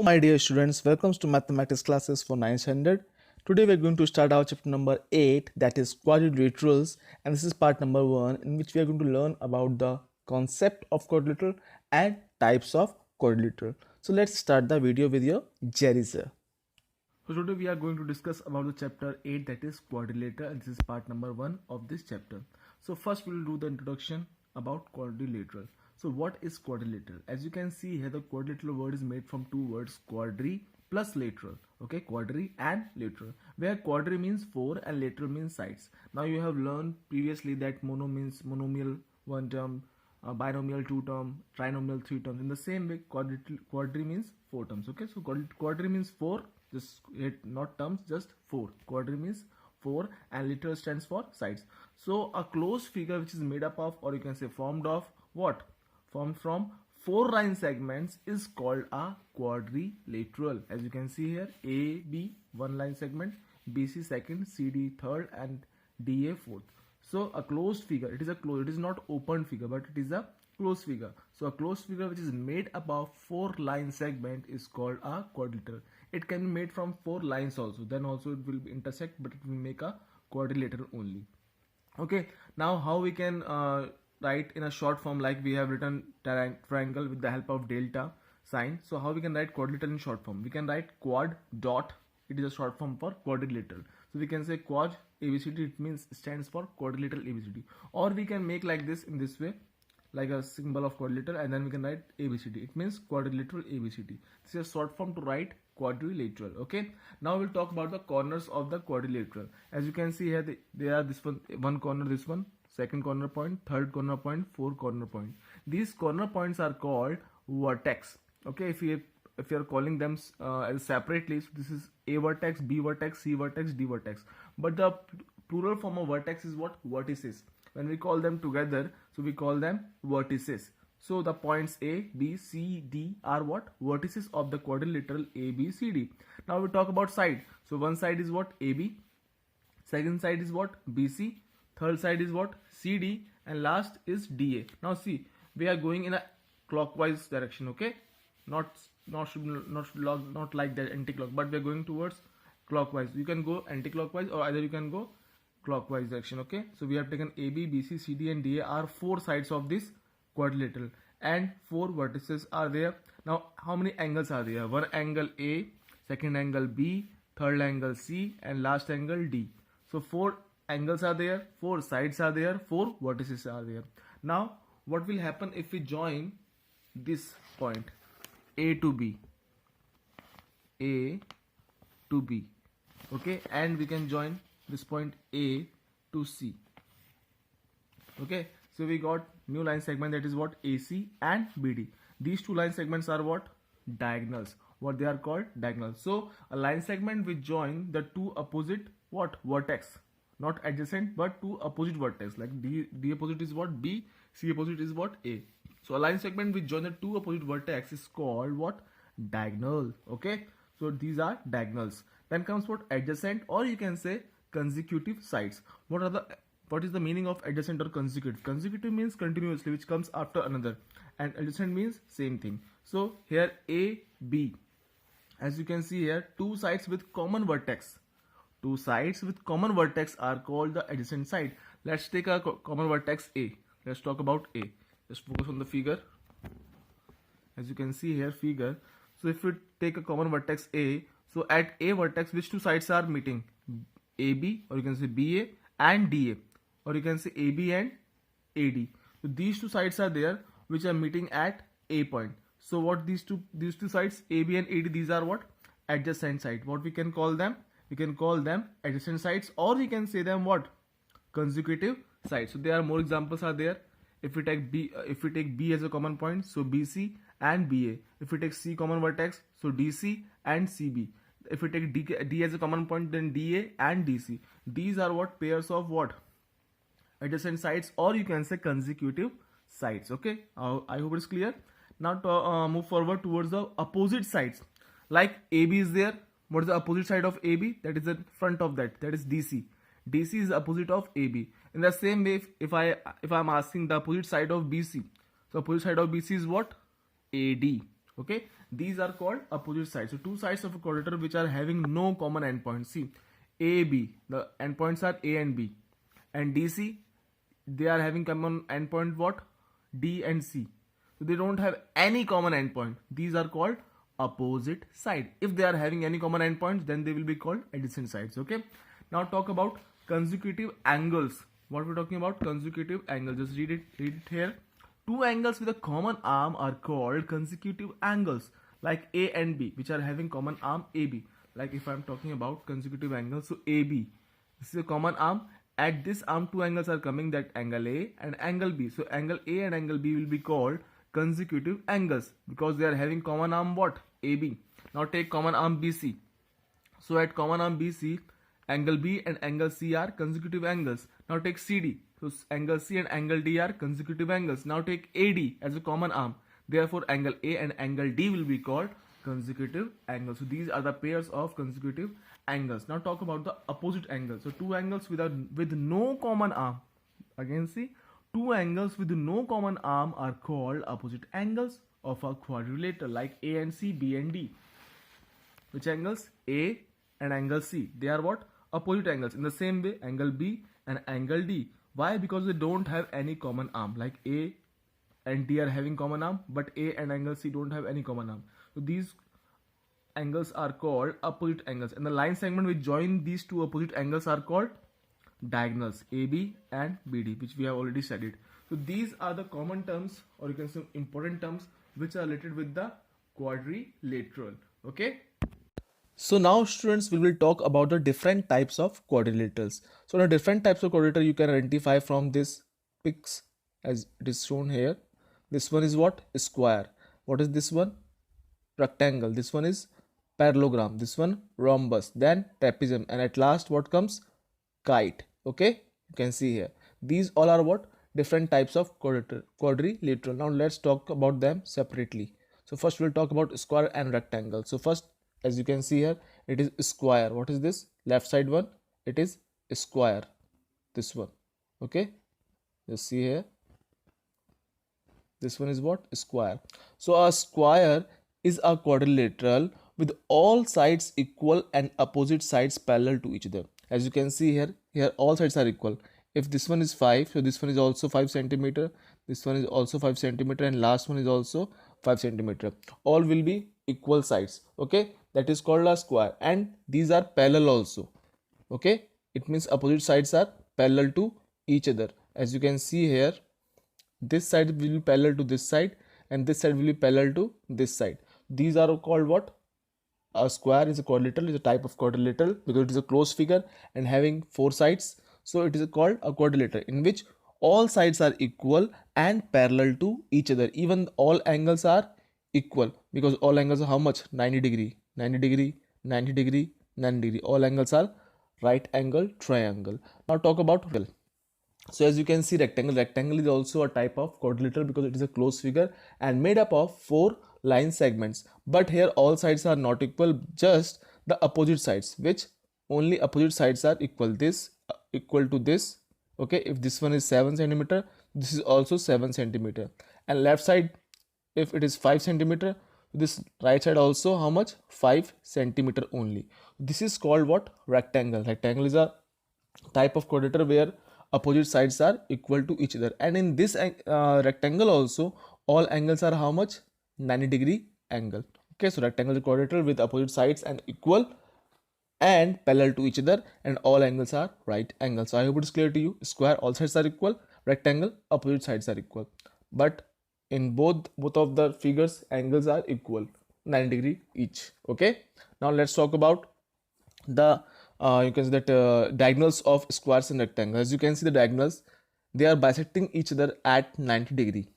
my dear students, welcome to mathematics classes for 9th standard. Today we are going to start our chapter number 8, that is quadrilaterals, and this is part number 1 in which we are going to learn about the concept of quadrilateral and types of quadrilateral. So let's start the video with your Jerry sir. So today we are going to discuss about the chapter 8, that is quadrilateral, and this is part number 1 of this chapter. So first we will do the introduction about quadrilateral. So what is quadrilateral? As you can see here, the quadrilateral word is made from two words, quadri plus lateral. Okay, quadri and lateral, where quadri means 4 and lateral means sides. Now you have learned previously that mono means monomial 1 term, binomial 2 term, trinomial 3 terms. In the same way, quadri means 4 terms. Okay, so quadri means 4, just not terms, just 4. Quadri means 4 and lateral stands for sides. So a closed figure which is made up of, or you can say formed of, what? Formed from 4 line segments is called a quadrilateral. As you can see here, AB 1 line segment, BC second, CD third, and DA fourth. So a closed figure, it is not open figure, but it is a closed figure. So a closed figure which is made up of 4 line segment is called a quadrilateral. It can be made from 4 lines also, then also it will intersect, but it will make a quadrilateral only. Okay, now how we can write in a short form, like we have written triangle with the help of delta sign. So how we can write quadrilateral in short form? We can write quad dot, it is a short form for quadrilateral. So we can say quad ABCD, it means stands for quadrilateral ABCD. Or we can make like this, in this way, like a symbol of quadrilateral, and then we can write ABCD, it means quadrilateral ABCD. This is a short form to write quadrilateral. Okay, now we'll talk about the corners of the quadrilateral. As you can see here, they are this one corner, this one, second corner point, third corner point, fourth corner point. These corner points are called vertex. Okay, if you are calling them as separately, so this is A vertex, B vertex, C vertex, D vertex. But the plural form of vertex is what? Vertices. When we call them together, so we call them vertices. So the points A, B, C, D are what? Vertices of the quadrilateral A, B, C, D. Now we talk about side. So one side is what? AB. Second side is what? BC. Third side is what? CD. And last is DA. Now see, we are going in a clockwise direction. Okay, not like that anti-clock, but we are going towards clockwise. You can go anti-clockwise, or either you can go clockwise direction. Okay, so we have taken AB, BC, CD, and DA are 4 sides of this quadrilateral, and 4 vertices are there. Now how many angles are there? One angle A, second angle B, third angle C, and last angle D. So 4 angles are there, 4 sides are there, 4 vertices are there. Now what will happen if we join this point A to B, A to B, okay, and we can join this point A to C. Okay, so we got new line segment, that is what? AC and BD. These two line segments are what? Diagonals. What they are called? Diagonals. So a line segment which join the two opposite what? Vertex. Not adjacent, but two opposite vertex. Like D opposite is what? B. C opposite is what? A. So a line segment which join the two opposite vertex is called what? Diagonal. Okay, so these are diagonals. Then comes what? Adjacent, or you can say consecutive sides. What is the meaning of adjacent or consecutive? Consecutive means continuously, which comes after another, and adjacent means same thing. So here A, B, as you can see here, two sides with common vertex. Two sides with common vertex are called the adjacent side. Let's take a common vertex A. Let's talk about A. Just focus on the figure. As you can see here, figure. So if we take a common vertex A, so at A vertex, which two sides are meeting? AB, or you can say BA, and DA, or you can say AB and AD. So these two sides are there which are meeting at A point. So what these two sides, AB and AD, these are what? Adjacent side. What we can call them? We can call them adjacent sides, or we can say them what? Consecutive sides. So there are more examples are there. If we take B as a common point, so BC and BA. If we take C common vertex, so DC and CB. If we take D as a common point, then DA and DC. These are what? Pairs of what? Adjacent sides, or you can say consecutive sides. Okay, I hope it's clear. Now to move forward towards the opposite sides. Like AB is there. What is the opposite side of AB? That is the front of that. That is DC. DC is the opposite of AB. In the same way, if I'm asking the opposite side of BC, so opposite side of BC is what? AD. Okay, these are called opposite sides. So two sides of a quadrilateral which are having no common endpoint. See, AB, the endpoints are A and B, and DC, they are having common endpoint what? D and C. So they don't have any common endpoint. These are called opposite side. If they are having any common endpoints, then they will be called adjacent sides. Okay. Now talk about consecutive angles. What we're talking about? Consecutive angles. Just read it here. Two angles with a common arm are called consecutive angles, like A and B, which are having common arm AB. Like if I'm talking about consecutive angles, so AB, this is a common arm. At this arm, two angles are coming, that angle A and angle B. So angle A and angle B will be called consecutive angles because they are having common arm what? AB. Now take common arm BC. So at common arm BC, angle B and angle C are consecutive angles. Now take CD. So angle C and angle D are consecutive angles. Now take AD as a common arm. Therefore angle A and angle D will be called consecutive angles. So these are the pairs of consecutive angles. Now talk about the opposite angles. So two angles with no common arm. Again see, two angles with no common arm are called opposite angles of a quadrilateral, like A and C, B and D. Which angles? A and angle C. They are what? Opposite angles. In the same way, angle B and angle D. Why? Because they don't have any common arm. Like A and D are having common arm, but A and angle C don't have any common arm. So these angles are called opposite angles. And the line segment which join these two opposite angles are called diagonals, AB and BD, which we have already studied. So these are the common terms, or you can say important terms, which are related with the quadrilateral. Okay. So now students, we will talk about the different types of quadrilaterals. So the different types of quadrilateral you can identify from this pics as it is shown here. This one is what? Square. What is this one? Rectangle. This one is parallelogram. This one rhombus. Then trapezium. And at last what comes? Kite. Okay. You can see here. These all are what? Different types of quadrilateral. Now let's talk about them separately. So first we'll talk about square and rectangle. So first, as you can see here, it is square. What is this? Left side one, it is square. This one. Okay. Just see here. This one is what? Square. So a square is a quadrilateral with all sides equal and opposite sides parallel to each other. As you can see here all sides are equal. If this one is 5, so this one is also 5 centimeter. This one is also 5 centimeter, and last one is also 5 centimeter. All will be equal sides. Okay. That is called a square, and these are parallel also. Okay. It means opposite sides are parallel to each other. As you can see here, this side will be parallel to this side, and this side will be parallel to this side. These are called what? A square is a quadrilateral, is a type of quadrilateral because it is a closed figure and having 4 sides. So it is called a quadrilateral in which all sides are equal and parallel to each other. Even all angles are equal because all angles are how much? 90 degree, 90 degree, 90 degree, 90 degree. All angles are right angle triangle. Now talk about rectangle. So as you can see, rectangle is also a type of quadrilateral because it is a closed figure and made up of 4 line segments. But here all sides are not equal, just the opposite sides, which only opposite sides are equal. This equal to this. Okay, if this one is 7 centimeter, this is also 7 centimeter. And left side, if it is 5 centimeter, this right side also how much? 5 centimeter only. This is called what? Rectangle. Rectangle is a type of quadrilateral where opposite sides are equal to each other. And in this rectangle also, all angles are how much? 90 degree angle. Okay, so rectangle is quadrilateral with opposite sides and equal and parallel to each other, and all angles are right angles. So I hope it is clear to you. Square, all sides are equal. Rectangle, opposite sides are equal. But in both of the figures, angles are equal, 90 degree each. Okay. Now let's talk about the you can see that diagonals of squares and rectangles. As you can see, the diagonals, they are bisecting each other at 90 degree.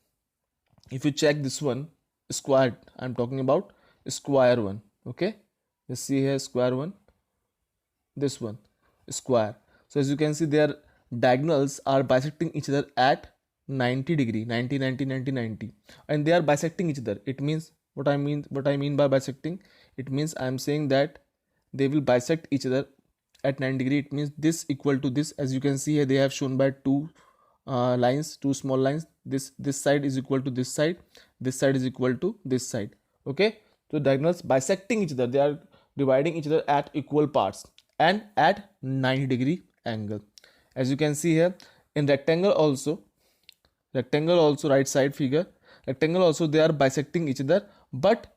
If you check this one, square, I'm talking about square one. Okay. You see here square one. This one square. So as you can see, their diagonals are bisecting each other at 90 degree, 90, 90, 90, 90, and they are bisecting each other. It means what I mean by bisecting, it means I am saying that they will bisect each other at 90 degree. It means this equal to this. As you can see here, they have shown by two lines, two small lines. This side is equal to this side is equal to this side. Okay, the diagonals bisecting each other, they are dividing each other at equal parts and at 90-degree angle. As you can see here, in rectangle also right side figure, rectangle also they are bisecting each other, but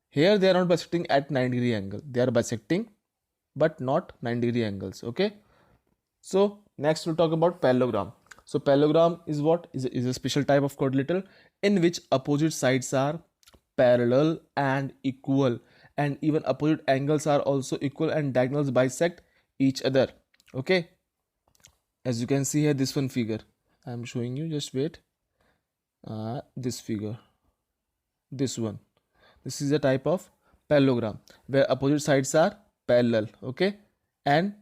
here they are not bisecting at 90-degree angle, they are bisecting but not 90-degree angles. Okay, so next we'll talk about parallelogram. So parallelogram is what is a special type of quadrilateral in which opposite sides are parallel and equal, and even opposite angles are also equal and diagonals bisect each other. Okay, as you can see here, this one figure I am showing you, just wait. This figure, this one, this is a type of parallelogram where opposite sides are parallel, okay, and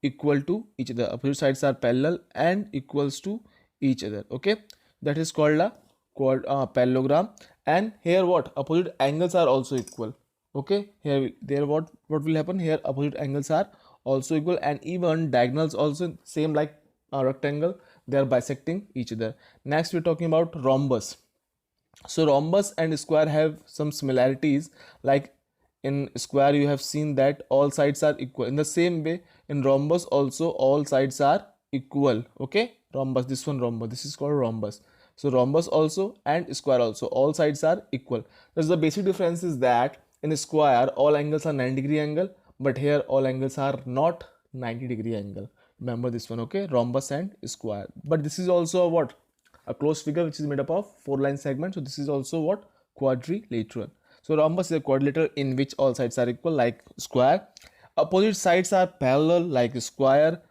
equal to each other. Opposite sides are parallel and equals to each other. Okay, that is called a parallelogram. And here what, opposite angles are also equal. Okay, here there what will happen here, opposite angles are also equal and even diagonals also same like a rectangle, they are bisecting each other. Next we're talking about rhombus. So rhombus and square have some similarities, like in square you have seen that all sides are equal. In the same way, in rhombus also all sides are equal. Okay, rhombus, this one rhombus, this is called rhombus. So rhombus also and square also all sides are equal. Thus the basic difference is that in square all angles are 90-degree angle, but here all angles are not 90-degree angle. Remember this one. Okay, rhombus and square. But this is also a what, a closed figure which is made up of 4-line segments. So this is also what, quadrilateral. So rhombus is a quadrilateral in which all sides are equal like square, opposite sides are parallel like square,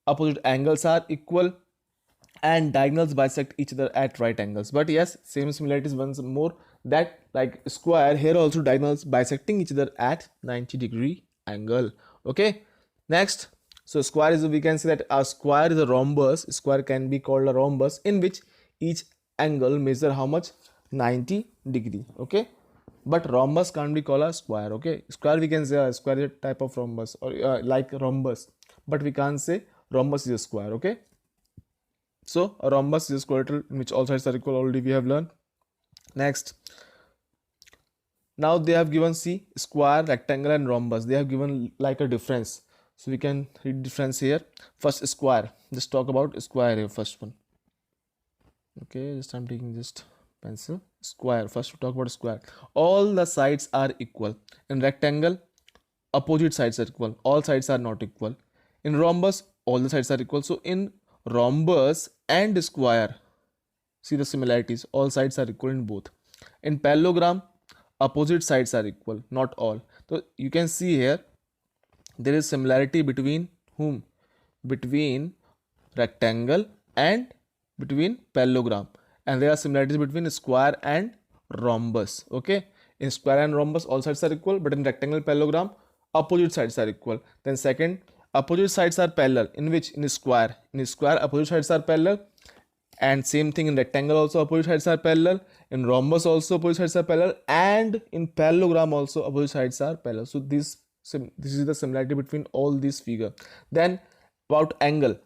opposite angles are equal and diagonals bisect each other at right angles. But yes, same similarities once more, that like square, here also diagonals bisecting each other at 90-degree angle. Okay, next, so square is, we can say that a square is a rhombus. Square can be called a rhombus in which each angle measure how much, 90-degree. Okay, but rhombus can't be called a square. Okay, square we can say a square is a type of rhombus or like rhombus, but we can't say rhombus is a square. Okay, so a rhombus is a quadrilateral in which all sides are equal, already we have learned. Next, now they have given, see, square, rectangle and rhombus, they have given like a difference. So we can read difference here. First square, just talk about square here, first one. Okay, just I'm taking just pencil. Square, first we talk about square. All the sides are equal. In rectangle, opposite sides are equal, all sides are not equal. In rhombus, all the sides are equal. So in rhombus and square, see the similarities, all sides are equal in both. In parallelogram, opposite sides are equal, not all. So you can see here there is similarity between whom, between rectangle and between parallelogram, and there are similarities between square and rhombus. Okay, in square and rhombus all sides are equal, but in rectangle, parallelogram, opposite sides are equal. Then second, opposite sides are parallel, in which, in square opposite sides are parallel, and same thing in rectangle also opposite sides are parallel, in rhombus also opposite sides are parallel, and in parallelogram also opposite sides are parallel. So this is the similarity between all these figure. Then about angle,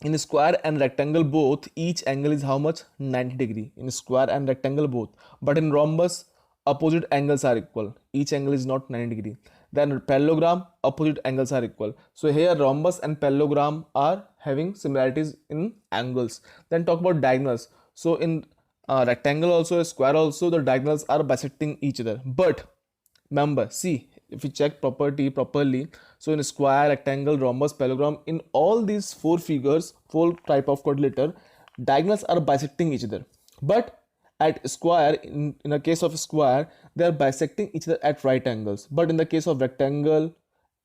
in square and rectangle both, each angle is how much, 90-degree in square and rectangle both, but in rhombus opposite angles are equal, each angle is not 90-degree. Then parallelogram, opposite angles are equal. So here rhombus and parallelogram are having similarities in angles. Then talk about diagonals. So in rectangle also, square also, the diagonals are bisecting each other. But remember, see, if we check properly, so in square, rectangle, rhombus, parallelogram, in all these 4 figures, 4 type of quadrilateral, diagonals are bisecting each other. But at square, in a case of square, they are bisecting each other at right angles. But in the case of rectangle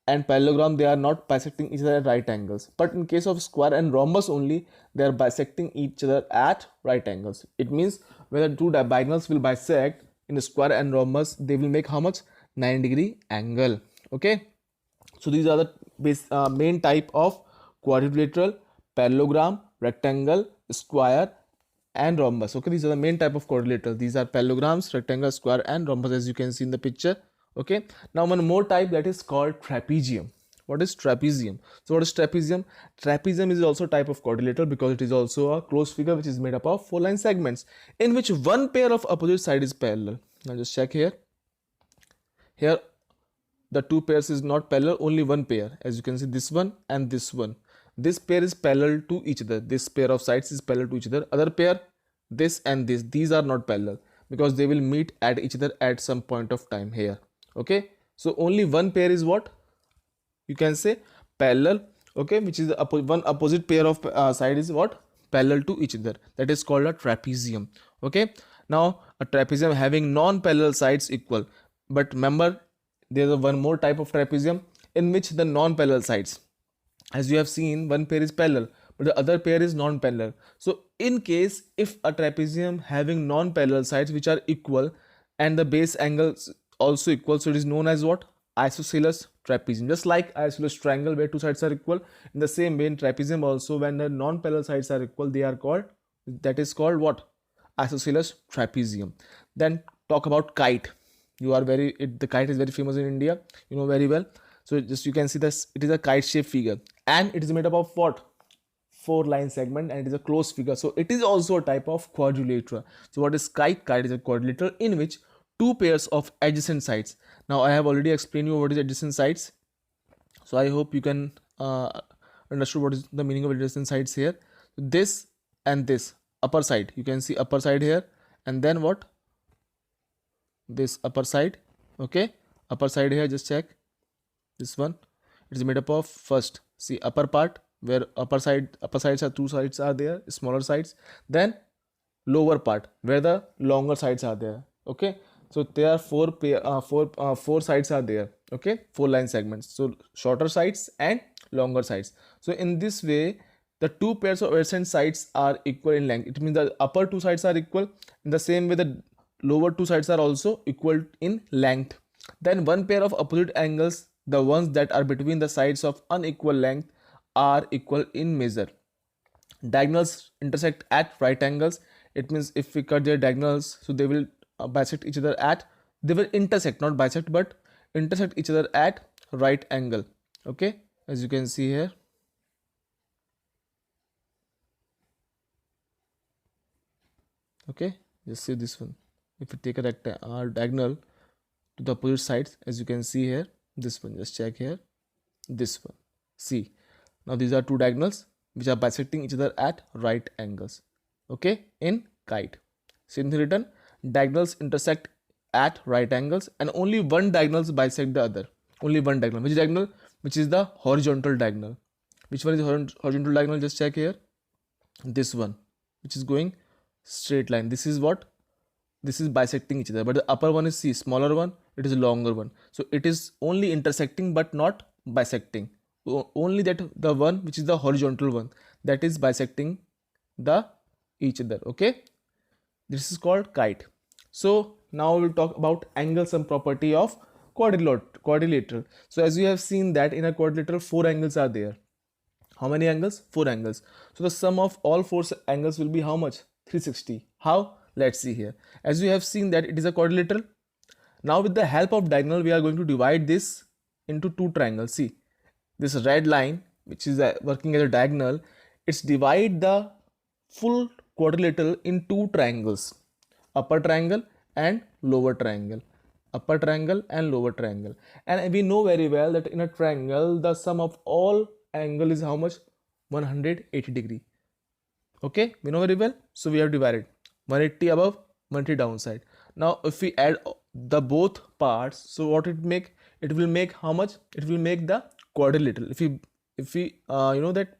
and parallelogram, they are not bisecting each other at right angles. But in case of square and rhombus only, they are bisecting each other at right angles. It means when the two diagonals will bisect in square and rhombus, they will make how much, 90-degree angle. Okay, so these are the main type of quadrilateral: parallelogram, rectangle, square and rhombus. Okay, these are the main type of quadrilateral. These are parallelograms, rectangle, square and rhombus, as you can see in the picture. Okay, now one more type, that is called trapezium. What is trapezium? So what is trapezium? Trapezium is also a type of quadrilateral because it is also a closed figure which is made up of 4-line segments in which one pair of opposite side is parallel. Now just check here. Here the two pairs is not parallel, only one pair. As you can see, this one and this one, this pair is parallel to each other. This pair of sides is parallel to each other. Other pair, this and this, these are not parallel because they will meet at each other at some point of time here. Okay, so only one pair is what you can say parallel. Okay, which is the one opposite pair of side is what parallel to each other. That is called a trapezium. Okay, now a trapezium having non-parallel sides equal, but remember there is one more type of trapezium in which the non-parallel sides, as you have seen, one pair is parallel but the other pair is non-parallel. So in case if a trapezium having non-parallel sides which are equal and the base angles also equal, so it is known as what, isosceles trapezium. Just like isosceles triangle where two sides are equal, in the same way in trapezium also when the non-parallel sides are equal, they are called, that is called what, isosceles trapezium. Then talk about kite. You are very the kite is very famous in India, you know very well. So just you can see this, it is a kite shaped figure and it is made up of what, 4-line segment, and it is a closed figure. So it is also a type of quadrilateral. So what is kite? Kite is a quadrilateral in which two pairs of adjacent sides. Now I have already explained you what is adjacent sides, so I hope you can understood what is the meaning of adjacent sides here. This and this upper side, you can see upper side here, and then what, this upper side. Okay, upper side here, just check this one, it is made up of, first see upper part where upper sides are, two sides are there, smaller sides, then lower part where the longer sides are there. Okay, so there are four sides are there. Okay, 4-line segments, so shorter sides and longer sides. So in this way the two pairs of adjacent sides are equal in length. It means the upper two sides are equal, in the same way the lower two sides are also equal in length. Then one pair of opposite angles, the ones that are between the sides of unequal length, are equal in measure. Diagonals intersect at right angles. It means if we cut their diagonals, so they will bisect each other at, they will intersect, not bisect but intersect each other at right angle. Okay, as you can see here. Okay, just see this one. If you take a diagonal to the opposite sides, as you can see here, this one, just check here, this one, see, now these are two diagonals which are bisecting each other at right angles. Okay, in kite, same thing written, diagonals intersect at right angles and only one diagonals bisect the other, only one diagonal. Which diagonal? Which is the horizontal diagonal. Which one is horizontal diagonal? Just check here, this one, which is going straight line. This is what, this is bisecting each other, but the upper one is, see, smaller one, it is a longer one, so it is only intersecting but not bisecting. Only that the one which is the horizontal one, that is bisecting the each other. Okay, this is called kite. So now we will talk about angle sum property of quadrilateral. So as you have seen that in a quadrilateral 4 angles are there. How many angles? 4 angles. So the sum of all 4 angles will be how much? 360. How? Let's see here. As you have seen that it is a quadrilateral. Now with the help of diagonal we are going to divide this into two triangles. See, this red line which is working as a diagonal, it's divide the full quadrilateral in two triangles, upper triangle and lower triangle, upper triangle and lower triangle. And we know very well that in a triangle the sum of all angle is how much? 180 degree. Okay, we know very well. So we have divided 180 above, 180 downside. Now if we add the both parts, so what it make? It will make how much? It will make the quadrilateral. If we you know that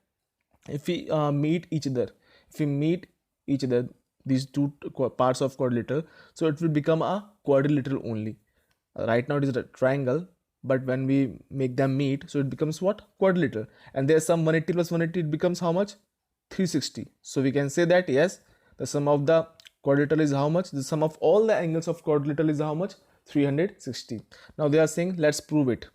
if we meet each other, if we meet each other, these two parts of quadrilateral, so it will become a quadrilateral only. Right now it is a triangle, but when we make them meet, so it becomes what? Quadrilateral. And there's some 180 plus 180, it becomes how much? 360. So we can say that yes, the sum of the quadrilateral is how much? The sum of all the angles of quadrilateral is how much? 360. Now they are saying let's prove it.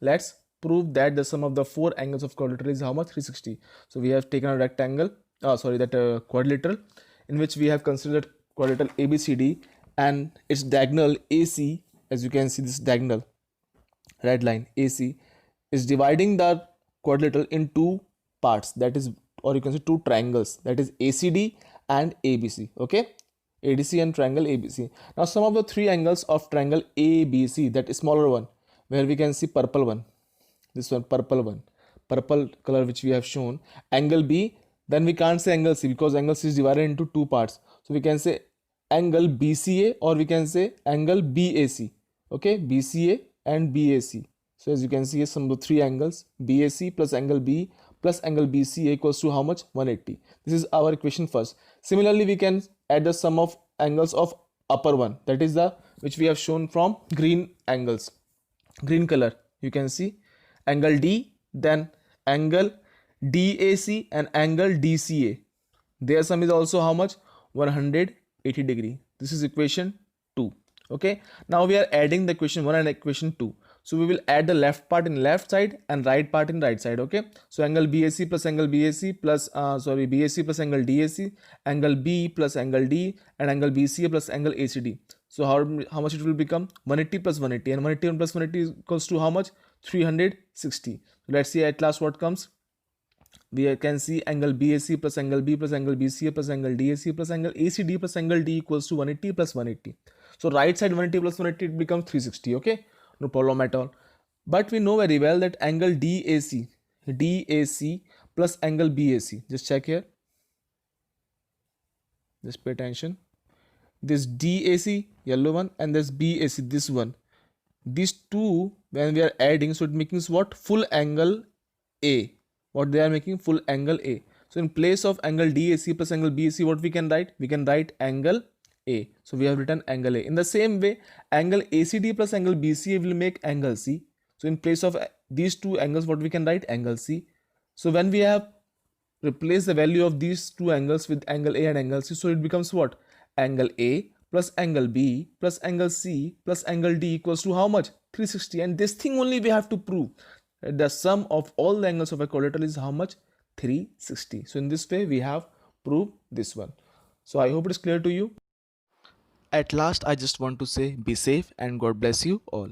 Let's prove that the sum of the 4 angles of quadrilateral is how much? 360. So we have taken a rectangle, quadrilateral, in which we have considered quadrilateral ABCD and its diagonal AC. As you can see, this diagonal red line AC is dividing the quadrilateral in two parts, that is, or you can say two triangles, that is ACD and ABC. Okay, ADC and triangle ABC. Now sum of the three angles of triangle ABC, that is smaller one, where we can see purple one, this one, purple color which we have shown, angle B, then we can't say angle C because angle C is divided into two parts. So we can say angle BCA or we can say angle BAC. Okay, BCA and BAC. So as you can see, some of the three angles, BAC plus angle B plus angle BCA equals to how much? 180. This is our equation first. Similarly, we can add the sum of angles of upper one, that is the which we have shown from green angles, green color. You can see angle D, then angle DAC and angle DCA. Their sum is also how much? 180 degree. This is equation 2. Okay, now we are adding the equation 1 and equation 2. So we will add the left part in left side and right part in right side. Okay, so angle BAC plus angle BAC plus BAC plus angle DAC, angle B plus angle D, and angle BCA plus angle ACD. So how much it will become? 180 plus 180, and 180 plus 180 equals to how much? 360. So let's see at last what comes. We can see angle BAC plus angle B plus angle BCA plus angle DAC plus angle ACD plus angle D equals to 180 plus 180. So right side 180 plus 180, it becomes 360. Okay, no problem at all. But we know very well that angle DAC plus angle BAC, just check here, just pay attention, this DAC yellow one and this BAC this one, these two when we are adding, so it makes what? Full angle A. What they are making? Full angle A. So in place of angle DAC plus angle BAC, what we can write? We can write angle A. So we have written angle A. In the same way, angle ACD plus angle BCA will make angle C. So in place of these two angles, what we can write? Angle C. So when we have replaced the value of these two angles with angle A and angle C, so it becomes what? Angle A plus angle B plus angle C plus angle D equals to how much? 360. And this thing only we have to prove. The sum of all the angles of a quadrilateral is how much? 360. So in this way we have proved this one. So I hope it is clear to you. At last, I just want to say be safe and God bless you all.